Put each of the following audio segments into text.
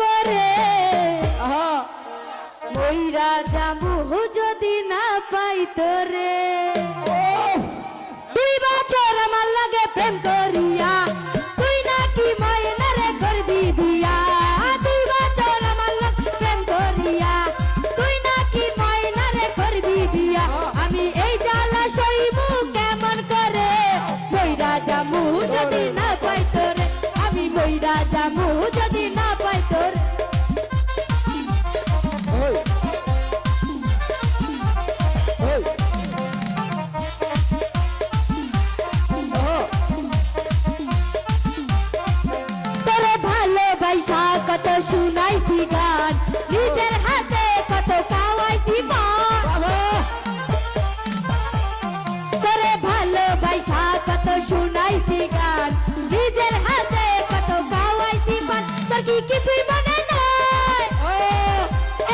করে মইরা যাবো যদি না পাই তোরে। 2 বছর আমার লাগে প্রেম করিয়া তুই নাকি মায়নারে করবি দিয়া। 2 বছর আমার লাগে প্রেম করিয়া তুই নাকি মায়নারে করবি দিয়া। আমি এই জ্বালা সইবো কেমন করে মইরা যাবো যদি না পাই তোরে। আমি মইরা যাবো যদি না পাই তোরে। কত শুনাইছি গান নিজের হাতে কত খাওয়াইছি পান। তোরে ভালোবাসা কত শুনাইছি গান নিজের হাতে কত খাওয়াইছি পান। তোর কি কিছুই মনে নাই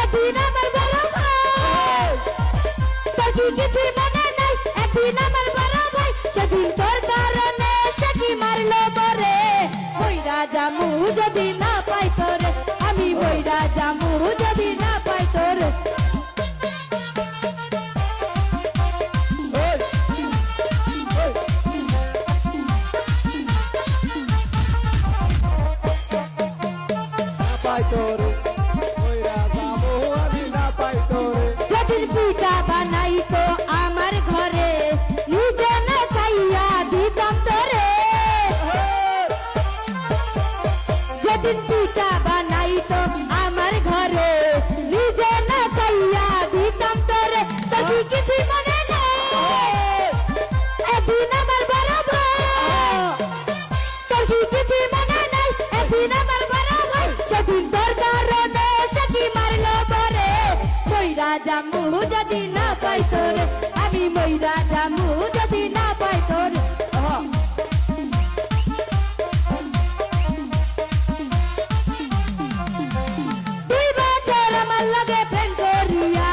একদিন আমার বড় ভাই। তোর কি কিছুই মনে নাই একদিন আমার বড় ভাই। সেদিন তোর কারণে সে কি মারলো মরে। মইরা যামু যদি না পাই তোরে। আমি মইরা যামু যদি না পাই তোরে। যদি পিঠা বানাই তো আমার ঘরে নিজে না খাইয়া দিতাম তোরে। যেদিন পিঠা বানাই তো আমার ঘরে নিজে না খাইয়া দিতাম তোরে। তোর কিছু মনে নেই একদিন আমার বড় ভাই। তোর কিছু মনে নেই একদিন আমার বড় ভাই। সেদিন তোর কারণে সে কি মারলো পরে। মইরা যামু যদি না পাই তোরে। আমি মইরা যামু যদি না পাই তোরে। লাগে প্রেম করিয়া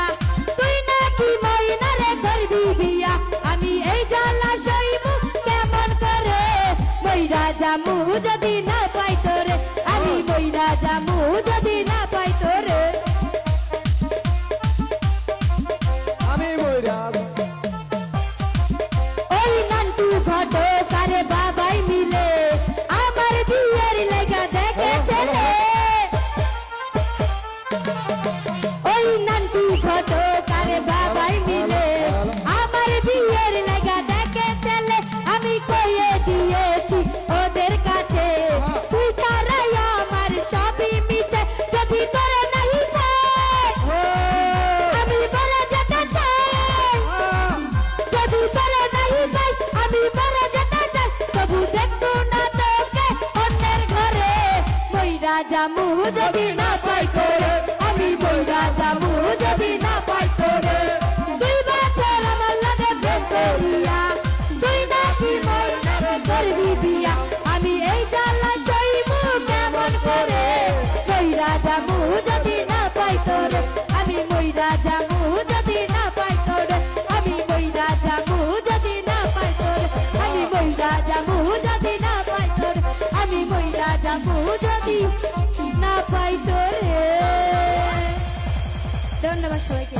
তুই নাকি মাইনারে করবি বিয়া। আমি এই জ্বালা সইবো কেমন করে মইরা যামু যদি না পাই তোরে। আমি মইরা যামু যদি না পাই তোরে। আমি মইরা ওই নান্টু ঘটকারে বাবাই মিলে আমার বিয়ের লাগা দেখেছে। ঘটকারে বাবাই মিলে আমার বিয়ের লাগা দেখে চলে। আমি কইয়ে দিয়েছি ওদের কাছে তুই ছাড়াই আমার সবই মিছে। যদি তোরে নাই পাই আমি মরে যেতে চাই। যদি তোরে নাই পাই আমি মরে যেতে চাই। তবু দেখবো না তোকে অন্যের ঘরে। মইরা যামু যদি না পাই তোরে। আমি মইরা যামু যদি না পাই তোরে। 2 বছর আমার লাগে প্রেম করিয়া তুই নাকি মাইনারে করবি বিয়া। আমি এই জ্বালা সইবো কেমন করে মইরা যামু যদি না পাই তোরে। আমি মইরা যামু যদি না পাই তোরে। আমি মইরা যামু যদি না পাই তোরে। আমি মইরা যামু যদি না পাই তোরে। আমি মইরা যামু যদি না পাই তোরে। ধন্যবাদ সবাইকে।